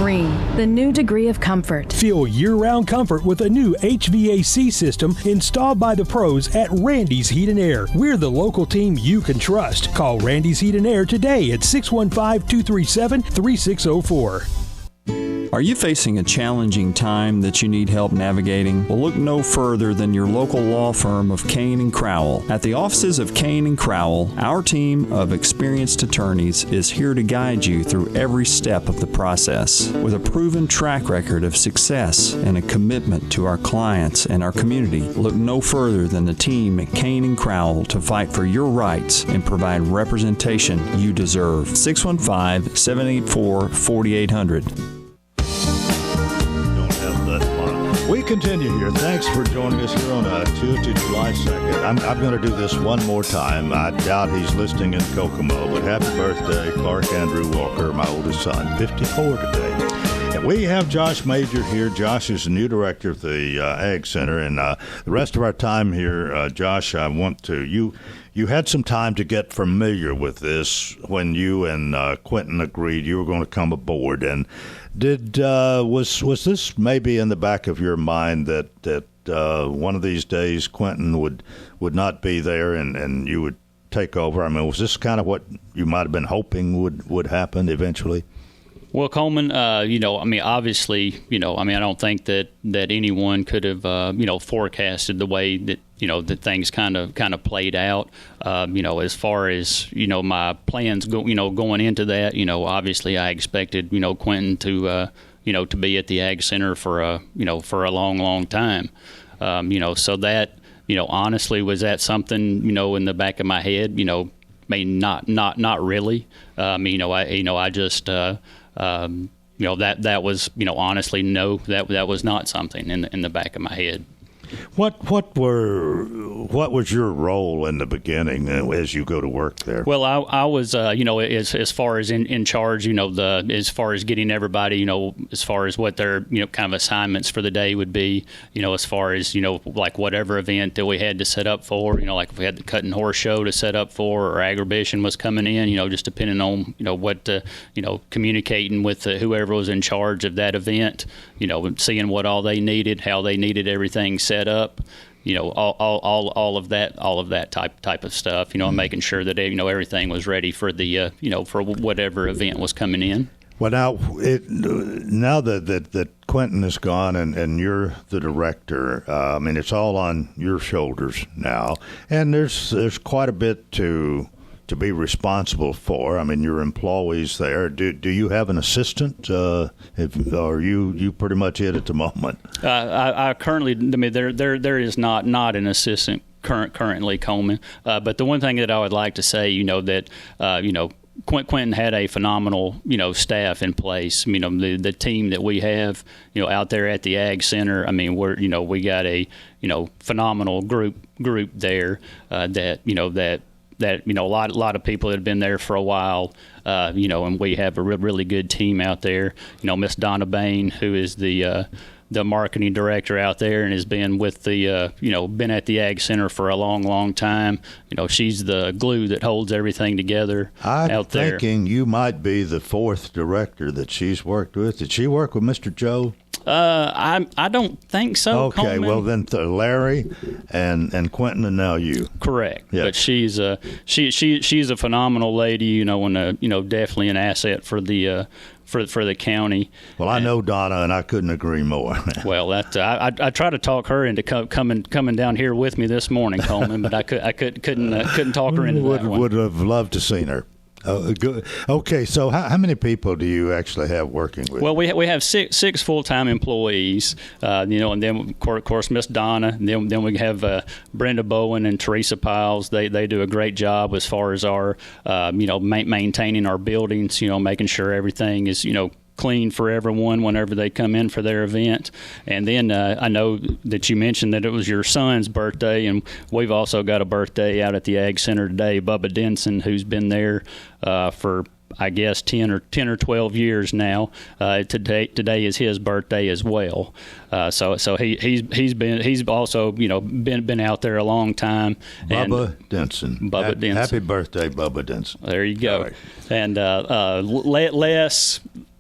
Rheem, the new degree of comfort. Feel year-round comfort with a new HVAC system installed by the pros at Randy's Heat and Air. We're the local team you can trust. Call Randy's Heat and Air today at 615-237-3604. Are you facing a challenging time that you need help navigating? Well, look no further than your local law firm of Kane & Crowell. At the offices of Kane & Crowell, our team of experienced attorneys is here to guide you through every step of the process. With a proven track record of success and a commitment to our clients and our community, look no further than the team at Kane & Crowell to fight for your rights and provide representation you deserve. 615-784-4800. We continue here. Thanks for joining us here on Tuesday, July 2nd. I'm going to do this one more time. I doubt he's listening in Kokomo, but happy birthday, Clark Andrew Walker, my oldest son, 54 today. And we have Josh Major here. Josh is the new director of the Ag Center. And the rest of our time here, Josh, I want to, you had some time to get familiar with this when you and Quentin agreed you were going to come aboard. And was this maybe in the back of your mind that one of these days Quentin would not be there and you would take over? I mean, was this kind of what you might have been hoping would happen eventually? Well, Coleman, obviously, I don't think that anyone could have, forecasted the way that, that things kind of played out. As far as, my plans going into that, obviously I expected, Quentin to be at the Ag Center for a long, long time. So that, honestly, was that something, in the back of my head, not really. I just, that was, honestly, no, that was not something in the back of my head. What was your role in the beginning as you go to work there? Well, I was, as far as in charge, as far as getting everybody, as far as what their, kind of assignments for the day would be, as far as, like whatever event that we had to set up for, like if we had the cutting horse show to set up for, or Agribition was coming in, just depending on, what, communicating with whoever was in charge of that event, seeing what all they needed, how they needed everything set up, all of that type of stuff, and making sure that everything was ready for the for whatever event was coming in. Well, now that Quentin is gone and you're the director, it's all on your shoulders now, and there's quite a bit to be responsible for. Your employees there. Do you have an assistant? Or you pretty much it at the moment? I currently, there is not an assistant currently, Coleman. But the one thing that I would like to say, that Quentin had a phenomenal, staff in place. The team that we have, out there at the Ag Center. We got a, phenomenal group there that a lot of people that have been there for a while, and we have a really good team out there. Miss Donna Bain, who is the marketing director out there and has been with the, been at the Ag Center for a long time. She's the glue that holds everything together out there. I'm thinking you might be the fourth director that she's worked with. Did she work with Mr. Joe? I don't think so. Okay, Coleman. well then Larry and Quentin, and now you. Correct. Yeah. But she's a phenomenal lady, and definitely an asset for the for the county. Well, I know Donna, and I couldn't agree more. Well, that I tried to talk her into coming down here with me this morning, Coleman, but I couldn't talk her into that one. Would have loved to seen her. Good. Okay, so how many people do you actually have working with? Well, we have six full-time employees, and then of course Miss Donna. And then we have Brenda Bowen and Teresa Piles. They do a great job as far as our maintaining our buildings. Making sure everything is clean for everyone whenever they come in for their event. And then I know that you mentioned that it was your son's birthday, and we've also got a birthday out at the Ag Center today. Bubba Denson, who's been there for I guess 10 or 12 years now. Today is his birthday as well. So he's also been out there a long time. Bubba Denson. Denson. Happy birthday, Bubba Denson. There you go. Right. And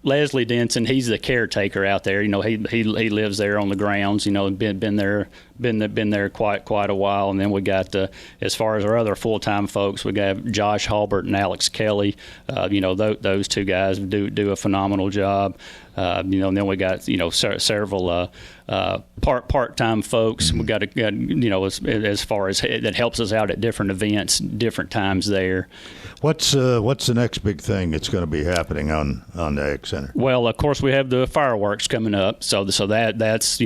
Leslie Denson, he's the caretaker out there. He lives there on the grounds. Been there quite a while. And then we got as far as our other full-time folks, we got Josh Halbert and Alex Kelly. Those two guys do a phenomenal job. And then we got several part-time folks. Mm-hmm. We got as far as that helps us out at different events, different times there. What's the next big thing that's going to be happening on the Ag Center? Well, of course, we have the fireworks coming up, so that's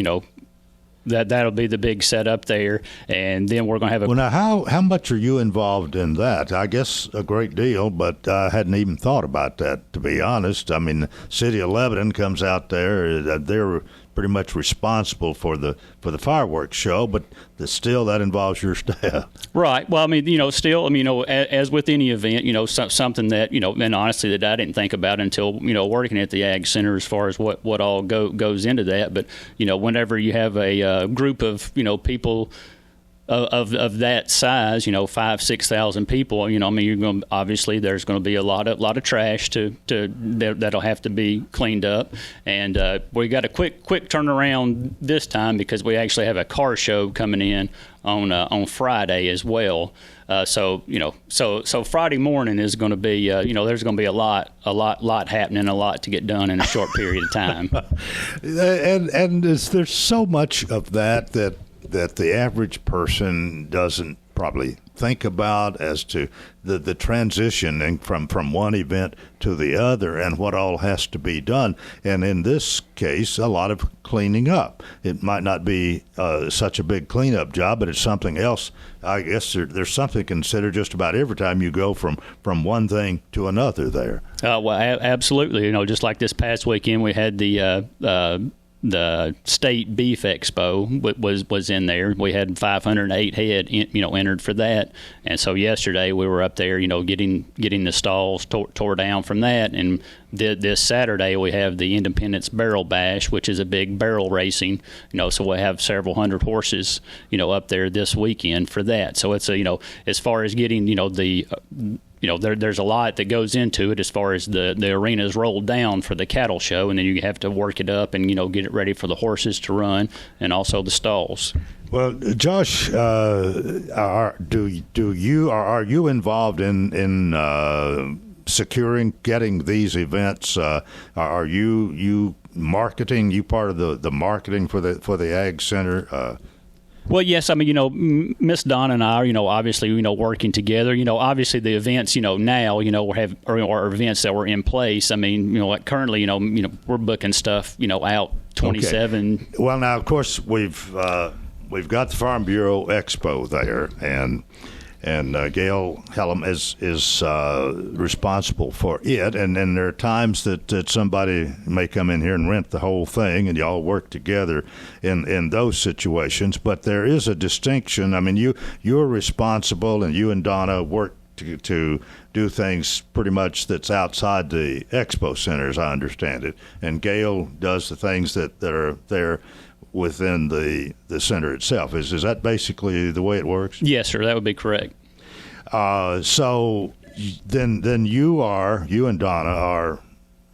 that'll be the big setup there, and then we're going to have a. Well, now how much are you involved in that? I guess a great deal, but I hadn't even thought about that, to be honest. The city of Lebanon comes out there; they're pretty much responsible for the fireworks show, but still that involves your staff. Right. Well, as with any event, something that and honestly that I didn't think about until working at the Ag Center as far as what all goes into that. But whenever you have a group of people of that size, 5,000-6,000 people, you're going obviously there's going to be a lot of trash that'll have to be cleaned up, and we got a quick turnaround this time because we actually have a car show coming in on Friday as well. So Friday morning is going to be there's going to be a lot happening, a lot to get done in a short period of time. and there's so much of that the average person doesn't probably think about as to the transition from one event to the other and what all has to be done. And in this case, a lot of cleaning up. It might not be such a big cleanup job, but it's something else. I guess there's something to consider just about every time you go from one thing to another there. Well, absolutely. Just like this past weekend, we had the the state beef expo was in there. We had 508 head entered for that, and so yesterday we were up there getting the stalls tore down from that. And this Saturday we have the Independence Barrel Bash, which is a big barrel racing, so we'll have several hundred horses up there this weekend for that. So it's as far as getting there's a lot that goes into it as far as the arena's rolled down for the cattle show, and then you have to work it up and get it ready for the horses to run, and also the stalls. Well, Josh, are you involved in securing getting these events? Are you marketing? You part of the marketing for the Ag Center? Well, yes. I mean, Miss Donna and I are, obviously, working together. Obviously the events, now, are events that were in place. I mean, like currently, we're booking stuff, out 27. Okay. Well, now, of course, we've got the Farm Bureau Expo there, and Gail Hellam is responsible for it. And there are times that somebody may come in here and rent the whole thing, and you all work together in those situations. But there is a distinction. I mean, you're responsible, and you and Donna work to do things pretty much that's outside the expo center, as I understand it. And Gail does the things that are there within the center itself. Is that basically the way it works? Yes, sir. That would be correct. So then you and Donna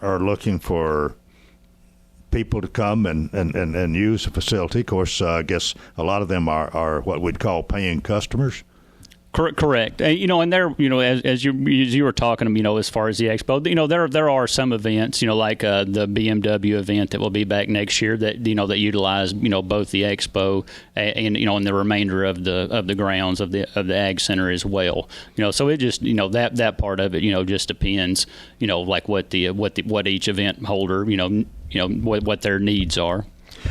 are looking for people to come and use the facility. Of course, I guess a lot of them are what we'd call paying customers. Correct. And there, as you were talking, as far as the expo, there are some events, like the BMW event that will be back next year that that utilize both the expo and and the remainder of the grounds of the Ag Center as well. So it just that part of it just depends like what each event holder what their needs are.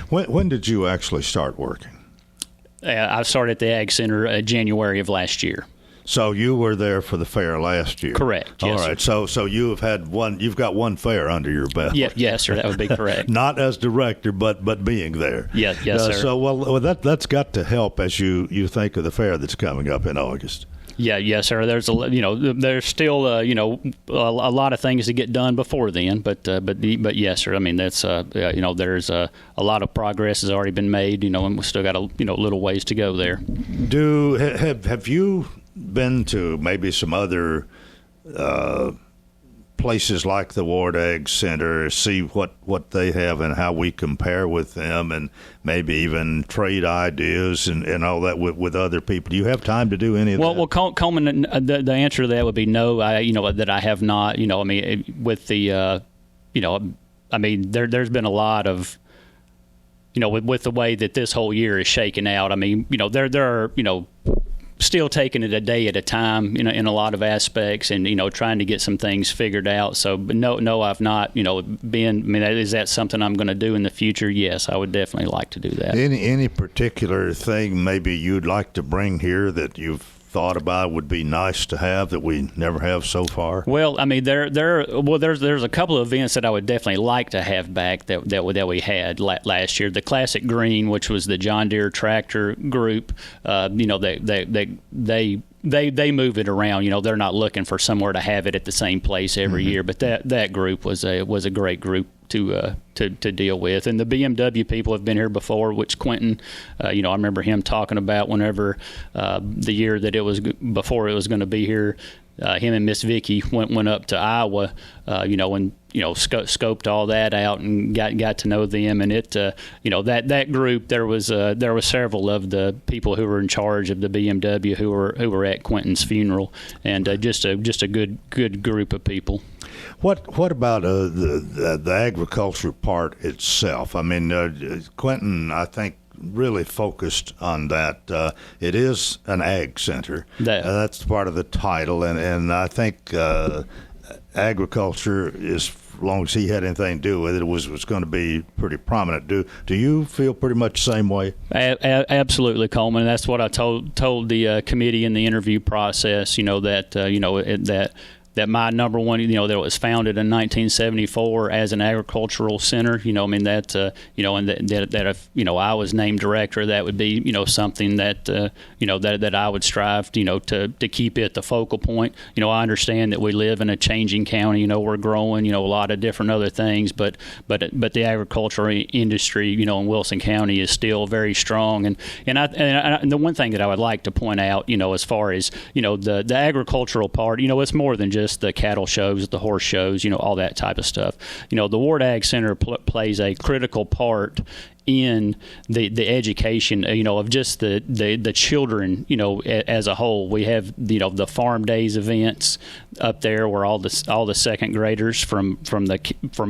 When did you actually start working? I started at the Ag Center January of last year. So you were there for the fair last year. Correct. Yes, all right. Sir. So you've got one fair under your belt. Yeah, yes, sir. That would be correct. Not as director, but being there. Yes, sir. So that's got to help as you think of the fair that's coming up in August. Yeah, yes, sir. There's there's still a lot of things to get done before then, but yes, sir. I mean that's there's a lot of progress has already been made, and we still got a little ways to go there. Have you been to maybe some other places like the Ward Ag Center, see what they have and how we compare with them, and maybe even trade ideas and all that with other people? Do you have time to do any of that? Well, Coleman, the answer to that would be no. That I have not. I mean, with the, I mean, there's been a lot of, with the way that this whole year is shaken out. I mean, there are, still taking it a day at a time, in a lot of aspects, and trying to get some things figured out. So, but no, I've not, been. I mean, is that something I'm going to do in the future? Yes, I would definitely like to do that. Any particular thing maybe you'd like to bring here that you've thought about would be nice to have that we never have so far? Well, I mean, there's a couple of events that I would definitely like to have back that we had last year. The Classic Green, which was the John Deere tractor group, they move it around. They're not looking for somewhere to have it at the same place every year. But that group was a great group to deal with. And the BMW people have been here before, which Quentin, I remember him talking about whenever the year that it was before it was going to be here. Him and Miss Vicky went up to Iowa, and scoped all that out and got to know them. And it, that group, there was several of the people who were in charge of the BMW who were at Quentin's funeral, and just a good group of people. What about the agriculture part itself? I mean, Quentin, I think, really focused on that. It is an ag center. That's part of the title, and I think agriculture is, as long as he had anything to do with it, was going to be pretty prominent. Do you feel pretty much the same way? Absolutely, Coleman. That's what I told the committee in the interview process. That that my number one, that it was founded in 1974 as an agricultural center. And that if, I was named director, that would be, something that, that I would strive, to keep it the focal point. I understand that we live in a changing county. We're growing, a lot of different other things, but the agricultural industry, in Wilson County is still very strong. And the one thing that I would like to point out, as far as, the agricultural part, it's more than just the cattle shows, the horse shows, all that type of stuff. The Ward Ag Center plays a critical part in the education, of just the children, as a whole. We have, the farm days events up there where all the second graders from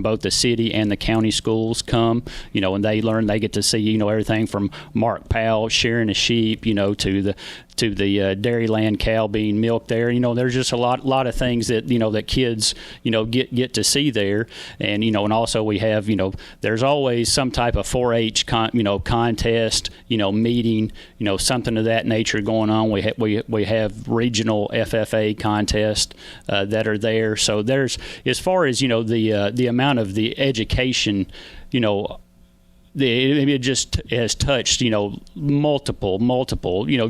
both the city and the county schools come, and they get to see, everything from Mark Powell shearing a sheep, to the Dairyland cow being milked there. There's just a lot of things that, that kids, get to see there. And, and also we have, there's always some type of 4-H contest, meeting, something of that nature going on. We have regional FFA contests that are there. So there's, as far as, the amount of the education, it just has touched, multiple,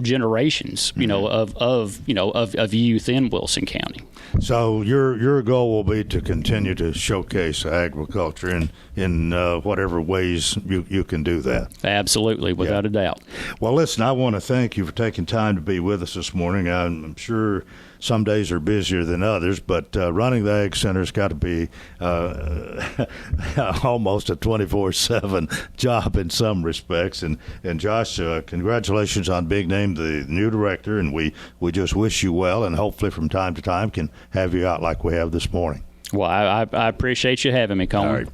generations, of youth in Wilson County. So your goal will be to continue to showcase agriculture in whatever ways you can do that. Absolutely, without a doubt. Well, listen, I want to thank you for taking time to be with us this morning. I'm sure some days are busier than others, but running the Ag Center's got to be almost a 24/7 job in some respects. And Josh, congratulations on being named the new director, and we just wish you well, and hopefully from time to time can have you out like we have this morning. Well, I appreciate you having me, Coleman. All right.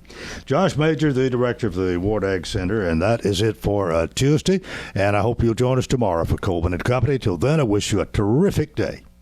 Josh Major, the director of the Ward Ag Center, and that is it for Tuesday. And I hope you'll join us tomorrow for Coleman & Company. Till then, I wish you a terrific day.